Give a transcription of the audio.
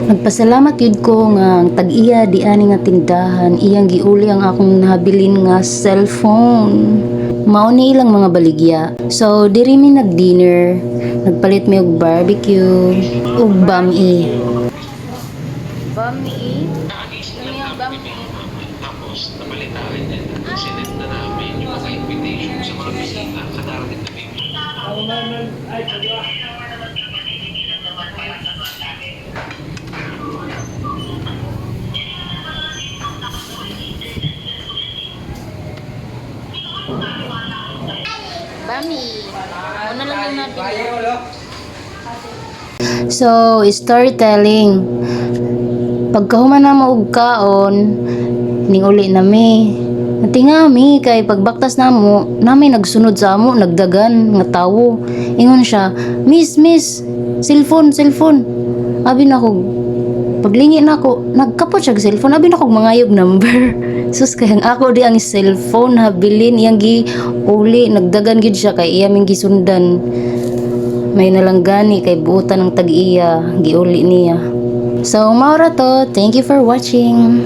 Nagpasalamat yun ko nga ang tag-iya di ani nga tindahan iyang giuli ang akong nabilin nga cellphone. Mao ni ilang mga baligya. So diri mi nag-dinner, nagpalit mi og barbecue ug bami. Bami? Ano yung bami? Tapos, nabalitaan din. Sinend na namin yung mga invitation sa mga bisita sa darating na week. Bami. Ano lang yung nabili? So, storytelling. Pagkahuman na maug kaon, ning uli na mi. Natingami kay pagbaktas namo, nami nagsunod sa amo, nagdagan nga tawo. Ingon siya, Miss, cellphone. Abi na ko, paglingi na ako, nagkapot siya cellphone, abi na ko mangayog number. Sus kay ako di ang cellphone habilin iyang gi uli, nagdagan gid siya kay iya ming gisundan. May nalanggani kay buutan ng tag-iya, giuli niya. So, maura to. Thank you for watching.